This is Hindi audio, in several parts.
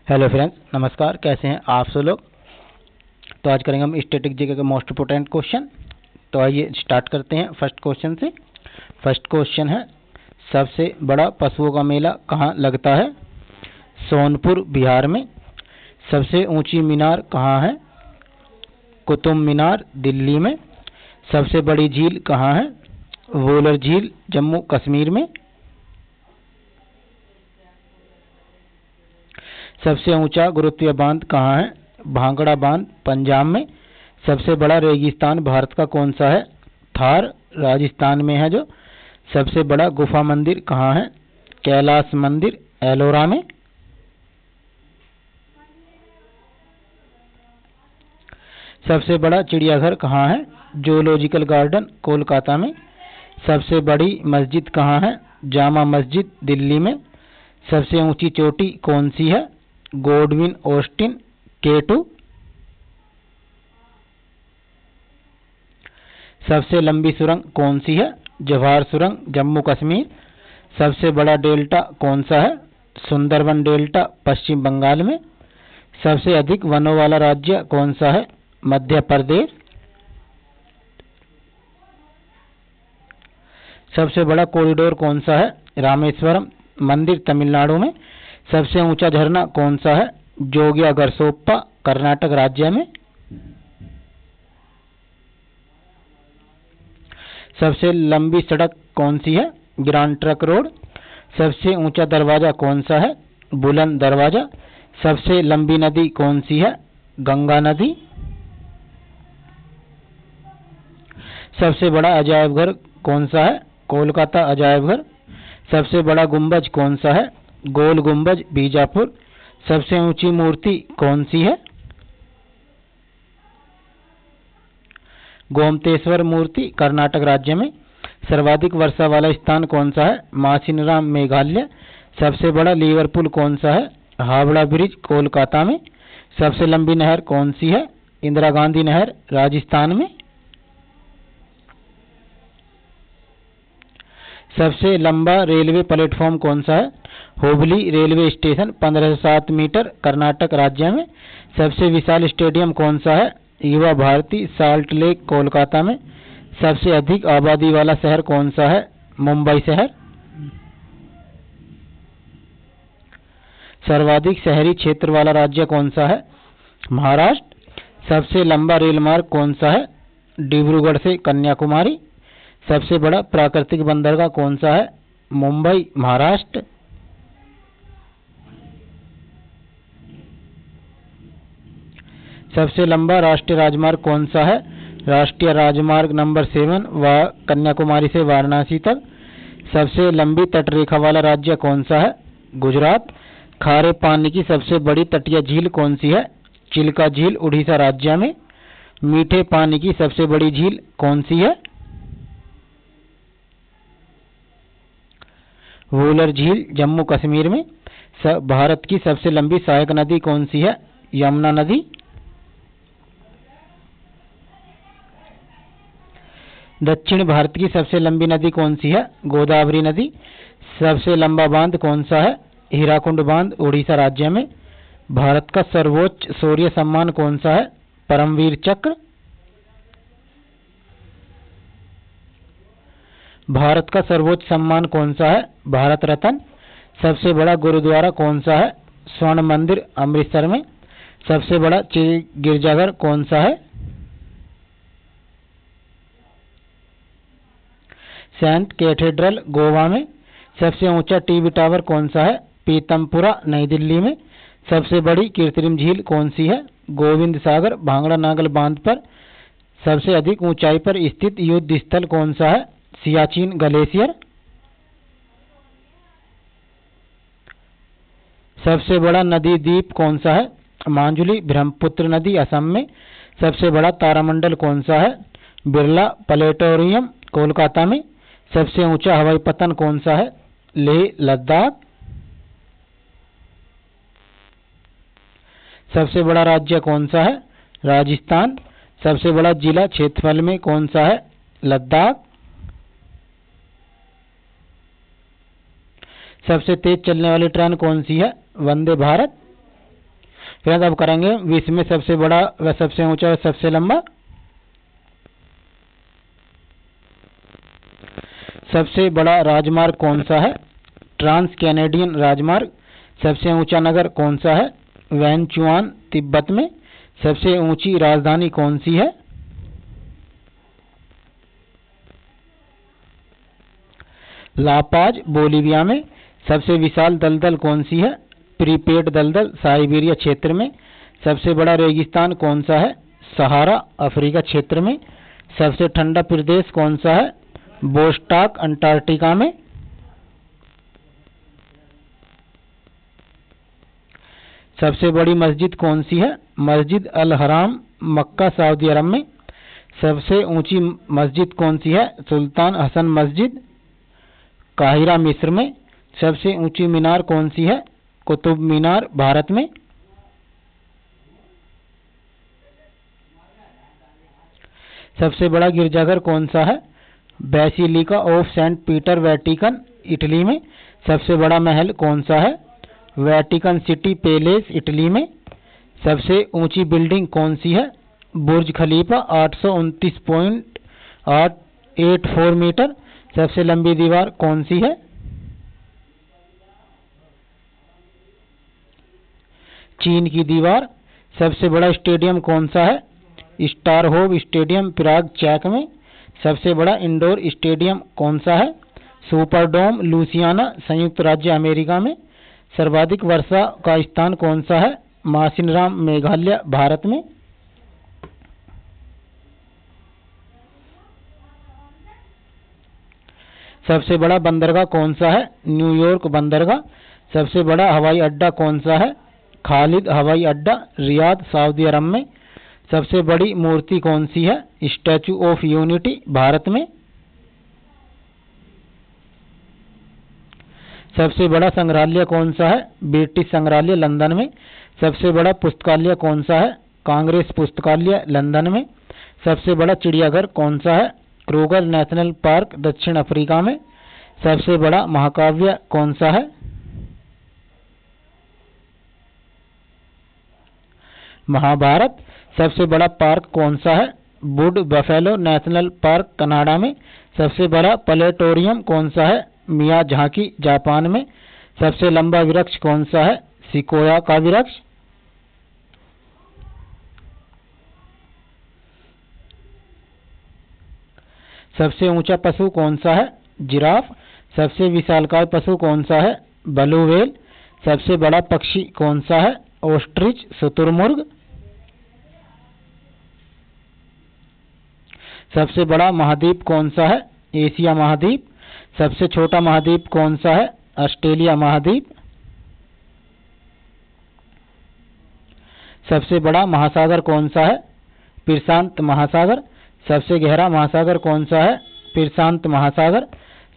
हेलो फ्रेंड्स, नमस्कार। कैसे हैं आप सब लोग। तो आज करेंगे हम स्टैटिक जीके का मोस्ट इंपोर्टेंट क्वेश्चन। तो आइए स्टार्ट करते हैं फर्स्ट क्वेश्चन से। फर्स्ट क्वेश्चन है, सबसे बड़ा पशुओं का मेला कहाँ लगता है? सोनपुर, बिहार में। सबसे ऊंची मीनार कहाँ है? कुतुब मीनार, दिल्ली में। सबसे बड़ी झील कहाँ है? वोलर झील, जम्मू कश्मीर में। सबसे ऊंचा गुरुत्वीय बांध कहाँ है? भांगड़ा बांध, पंजाब में। सबसे बड़ा रेगिस्तान भारत का कौन सा है? थार, राजस्थान में है जो। सबसे बड़ा गुफा मंदिर कहाँ है? कैलाश मंदिर, एलोरा में। सबसे बड़ा चिड़ियाघर कहाँ है? जूलॉजिकल गार्डन, कोलकाता में। सबसे बड़ी मस्जिद कहाँ है? जामा मस्जिद, दिल्ली में। सबसे ऊंची चोटी कौन सी है? Godwin Austin, K2। सबसे लंबी सुरंग कौन सी है? जवाहर सुरंग, जम्मू कश्मीर। सबसे बड़ा डेल्टा कौन सा है? सुंदरबन डेल्टा, पश्चिम बंगाल में। सबसे अधिक वनों वाला राज्य कौन सा है? मध्य प्रदेश। सबसे बड़ा कॉरिडोर कौन सा है? रामेश्वरम मंदिर, तमिलनाडु में। सबसे ऊंचा झरना कौन सा है? जोगिया गरसोप्पा, कर्नाटक राज्य में। सबसे लंबी सड़क कौन सी है? Grand truck road. सबसे ऊंचा दरवाजा कौन सा है? बुलंद दरवाजा। सबसे लंबी नदी कौन सी है? गंगा नदी। सबसे बड़ा अजायब घर कौन सा है? कोलकाता अजायब घर। सबसे बड़ा गुंबज कौन सा है? गोल गुंबज, बीजापुर। सबसे ऊंची मूर्ति कौन सी है? गोमतेश्वर मूर्ति, कर्नाटक राज्य में। सर्वाधिक वर्षा वाला स्थान कौन सा है? मासिनराम, मेघालय। सबसे बड़ा लिवरपूल कौन सा है? हावड़ा ब्रिज, कोलकाता में। सबसे लंबी नहर कौन सी है? इंदिरा गांधी नहर, राजस्थान में। सबसे लंबा रेलवे प्लेटफॉर्म कौन सा है? Hubli railway station, 1507 metre, Karnataka राज्य में। सबसे विशाल स्टेडियम कौन सा है? युवा भारती, साल्ट लेक, कोलकाता में। सबसे अधिक आबादी वाला शहर कौन सा है? मुंबई शहर। सर्वाधिक शहरी क्षेत्र वाला राज्य कौन सा है? महाराष्ट्र। सबसे लंबा रेल मार्ग कौन सा है? डिब्रूगढ़ से कन्याकुमारी। सबसे बड़ा प्राकृतिक बंदरगाह कौन सा है? मुंबई, महाराष्ट्र। सबसे लंबा राष्ट्रीय राजमार्ग कौन सा है? राष्ट्रीय राजमार्ग नंबर 7, कन्याकुमारी से वाराणसी तक। सबसे लंबी तटरेखा वाला राज्य कौन सा है? गुजरात। खारे पानी की सबसे बड़ी तटीय झील कौन सी है? चिल्का झील, उड़ीसा राज्य में। मीठे पानी की सबसे बड़ी झील कौन सी है? वोलर झील, जम्मू कश्मीर में। भारत की सबसे लंबी सहायक नदी कौन सी है? यमुना नदी। दक्षिण भारत की सबसे लंबी नदी कौन सी है? गोदावरी नदी। सबसे लंबा बांध कौन सा है? हीराकुंड बांध, उड़ीसा राज्य में। भारत का सर्वोच्च शौर्य सम्मान कौन सा है? परमवीर चक्र। भारत का सर्वोच्च सम्मान कौन सा है? भारत रत्न। सबसे बड़ा गुरुद्वारा कौन सा है? स्वर्ण मंदिर, अमृतसर में। सबसे बड़ा गिरजाघर कौन सा है? सेंट कैथेड्रल, गोवा में। सबसे ऊंचा टीवी टावर कौन सा है? पीतमपुरा, नई दिल्ली में। सबसे बड़ी कृत्रिम झील कौन सी है? गोविंद सागर, भांगड़ा नागल बांध पर। सबसे अधिक ऊंचाई पर स्थित युद्ध स्थल कौन सा है? सियाचिन ग्लेशियर। सबसे बड़ा नदी द्वीप कौन सा है? मांजुली, ब्रह्मपुत्र नदी, असम में। सबसे बड़ा तारामंडल कौन सा है? बिरला प्लेनेटोरियम, कोलकाता में। सबसे ऊंचा हवाई पतन कौन सा है? लेह, लद्दाख। सबसे बड़ा राज्य कौन सा है? राजस्थान। सबसे बड़ा जिला क्षेत्रफल में कौन सा है? लद्दाख। सबसे तेज चलने वाली ट्रेन कौन सी है? वंदे भारत। फ्रेंड्स अब करेंगे विश्व में सबसे बड़ा व सबसे ऊंचा व सबसे लंबा। सबसे बड़ा राजमार्ग कौन सा है? ट्रांस कैनेडियन राजमार्ग। सबसे ऊंचा नगर कौन सा है? वैनचुआन तिब्बत में। सबसे ऊंची राजधानी कौन सी है? लापाज बोलीविया में। सबसे विशाल दलदल कौन सी है? प्रीपेड दलदल साइबेरिया क्षेत्र में। सबसे बड़ा रेगिस्तान कौन सा है? सहारा अफ्रीका क्षेत्र में। सबसे ठंडा प्रदेश कौन सा है? बोस्टॉक अंटार्कटिका में। सबसे बड़ी मस्जिद कौन सी है? मस्जिद अल हराम मक्का सऊदी अरब में। सबसे ऊंची मस्जिद कौन सी है? सुल्तान हसन मस्जिद काहिरा मिस्र में। सबसे ऊंची मीनार कौन सी है? कुतुब मीनार भारत में। सबसे बड़ा गिरजाघर कौन सा है? Basilica of Saint Peter Vatican Italy में। सबसे बड़ा महल कौन सा है? वेटिकन सिटी पैलेस इटली में। सबसे ऊंची बिल्डिंग कौन सी है? बुर्ज खलीफा 829.884 मीटर। सबसे लंबी दीवार कौन सी है? चीन की दीवार। सबसे बड़ा स्टेडियम कौन सा है? स्टारहोव स्टेडियम प्राग चेक में। सबसे बड़ा इंडोर स्टेडियम कौन सा है? सुपरडोम लुसियाना संयुक्त राज्य अमेरिका में। सर्वाधिक वर्षा का स्थान कौन सा है? मासिनराम मेघालय भारत में। सबसे बड़ा बंदरगाह कौन सा है? न्यूयॉर्क बंदरगाह। सबसे बड़ा हवाई अड्डा कौन सा है? खालिद हवाई अड्डा रियाद सऊदी अरब में। सबसे बड़ी मूर्ति कौन सी है? स्टैचू ऑफ यूनिटी भारत में। सबसे बड़ा संग्रहालय कौन सा है? ब्रिटिश संग्रहालय लंदन में। सबसे बड़ा पुस्तकालय कौन सा है? कांग्रेस पुस्तकालय लंदन में। सबसे बड़ा चिड़ियाघर कौन सा है? क्रूगर नेशनल पार्क दक्षिण अफ्रीका में। सबसे बड़ा महाकाव्य कौन सा है? महाभारत। सबसे बड़ा पार्क कौन सा है? Would buffalo national park Canada में। सबसे बड़ा प्लेनेटोरियम कौन सा है? मियाजाकी जापान में। सबसे लंबा वृक्ष कौन सा है? सिकोया का वृक्ष। सबसे ऊंचा पशु कौन सा है? जिराफ। सबसे विशालकाय पशु कौन सा है? Blue whale. सबसे बड़ा पक्षी कौन सा है? ऑस्ट्रिच शुतुरमुर्ग। सबसे बड़ा महाद्वीप कौन सा है? एशिया महाद्वीप। सबसे छोटा महाद्वीप कौन सा है? ऑस्ट्रेलिया महाद्वीप। सबसे बड़ा महासागर कौन सा है? प्रशांत महासागर। सबसे गहरा महासागर कौन सा है? प्रशांत महासागर।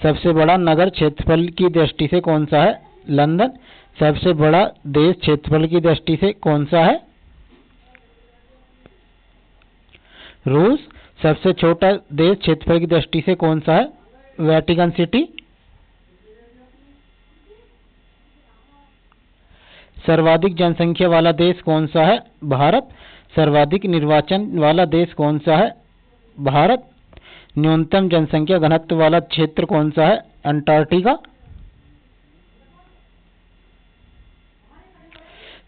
सबसे बड़ा नगर क्षेत्रफल की दृष्टि से कौन सा है? लंदन। सबसे बड़ा देश क्षेत्रफल की दृष्टि से कौन सा है? रूस। सबसे छोटा देश क्षेत्रफल की दृष्टि से कौन सा है? Vatican city. सर्वाधिक जनसंख्या वाला देश कौन सा है? भारत। सर्वाधिक निर्वाचन वाला देश कौन सा है? भारत। न्यूनतम जनसंख्या घनत्व वाला क्षेत्र कौन सा है? अंटार्कटिका।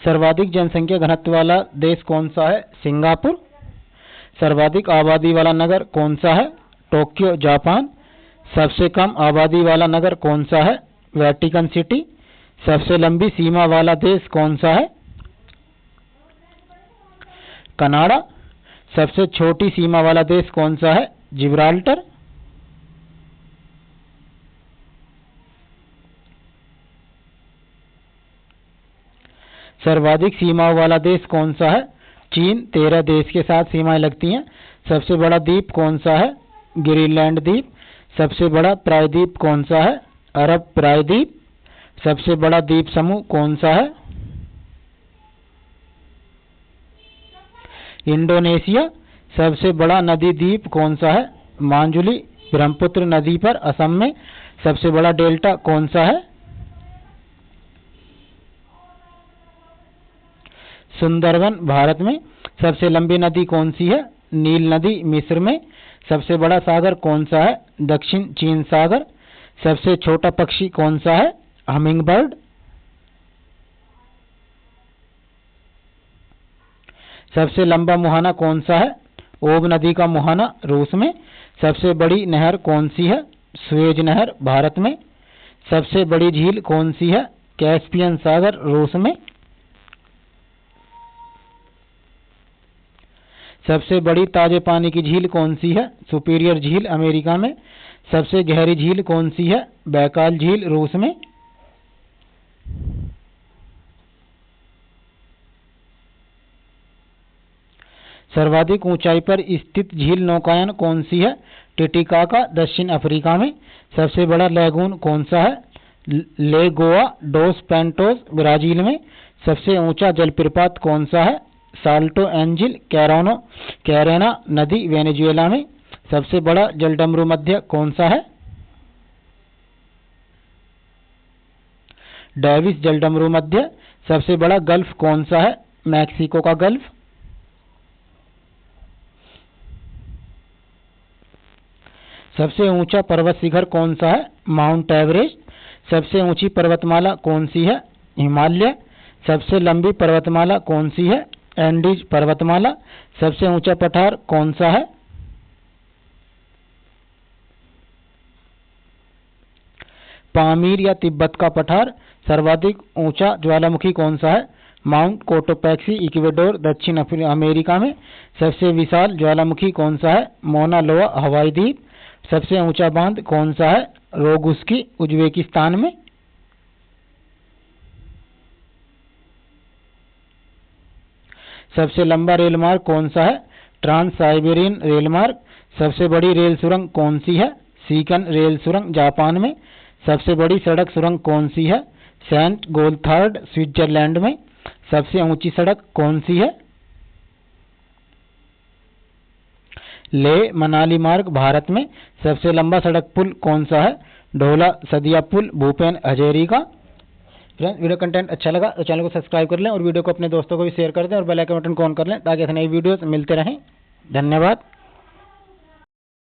सर्वाधिक जनसंख्या घनत्व वाला देश कौन सा है? सिंगापुर। सर्वाधिक आबादी वाला नगर कौन सा है? Tokyo Japan. सबसे कम आबादी वाला नगर कौन सा है? Vatican city. सबसे लंबी सीमा वाला देश कौन सा है? कनाडा। सबसे छोटी सीमा वाला देश कौन सा है? जिब्राल्टर। सर्वाधिक सीमाओं वाला देश कौन सा है? चीन। 13 देश के साथ सीमाएं लगती हैं। सबसे बड़ा द्वीप कौन सा है? ग्रीनलैंड द्वीप। सबसे बड़ा प्रायद्वीप कौन सा है? अरब प्रायद्वीप। सबसे बड़ा द्वीप समूह कौन सा है? इंडोनेशिया। सबसे बड़ा नदी द्वीप कौन सा है? मांजुली ब्रह्मपुत्र नदी पर असम में। सबसे बड़ा डेल्टा कौन सा है? सुंदरवन भारत में। सबसे लंबी नदी कौन सी है? नील नदी मिस्र में। सबसे बड़ा सागर कौन सा है? दक्षिण चीन सागर। सबसे छोटा पक्षी कौन सा है? Humming bird. सबसे लंबा मुहाना कौन सा है? ओब नदी का मुहाना रूस में। सबसे बड़ी नहर कौन सी है? स्वेज नहर भारत में। सबसे बड़ी झील कौन सी है? कैस्पियन सागर रूस में। सबसे बड़ी ताजे पानी की झील कौन सी है? सुपीरियर झील अमेरिका में। सबसे गहरी झील कौन सी है? बैकाल झील रूस में। सर्वाधिक ऊंचाई पर स्थित झील नौकायन कौन सी है? टिटिकाका दक्षिण अफ्रीका में। सबसे बड़ा लैगून कौन सा है? लेगोआ डोस पेंटोस ब्राजील में। सबसे ऊंचा जलप्रपात कौन सा है? साल्टो एंजिल कैरेना नदी वेनेजुएला में। सबसे बड़ा जलडमरू मध्य कौन सा है? डेविस जलडमरू मध्य। सबसे बड़ा गल्फ कौन सा है? मैक्सिको का गल्फ। सबसे ऊंचा पर्वत शिखर कौन सा है? Mount Everest. सबसे ऊंची पर्वतमाला कौन सी है? हिमालय। सबसे लंबी पर्वतमाला कौन सी है? एंडीज पर्वतमाला। सबसे ऊंचा पठार कौन सा है? पामीर या तिब्बत का पठार। सर्वाधिक ऊंचा ज्वालामुखी कौन सा है? माउंट कोटोपैक्सी इक्वेडोर दक्षिण अमेरिका में। सबसे विशाल ज्वालामुखी कौन सा है? मोना लोआ हवाई द्वीप। सबसे ऊंचा बांध कौन सा है? रोगुस्की उज्बेकिस्तान में। सबसे लंबा रेल मार्ग कौन सा है? ट्रांस साइबेरियन रेल मार्ग। सबसे बड़ी रेल सुरंग कौन सी है? सीकन रेल सुरंग जापान में। सबसे बड़ी सड़क सुरंग कौन सी है? सेंट गोथार्ड स्विट्जरलैंड में। सबसे ऊंची सड़क कौन सी है? ले मनाली मार्ग भारत में। सबसे लंबा सड़क पुल कौन सा है? ढोला सदिया पुल भूपेन हजेरी का। फ्रेंड्स, वीडियो कंटेंट अच्छा लगा तो चैनल को सब्सक्राइब कर लें और वीडियो को अपने दोस्तों को भी शेयर कर दें और बेल आइकन बटन को ऑन कर लें ताकि ऐसे नई वीडियोस मिलते रहें। धन्यवाद।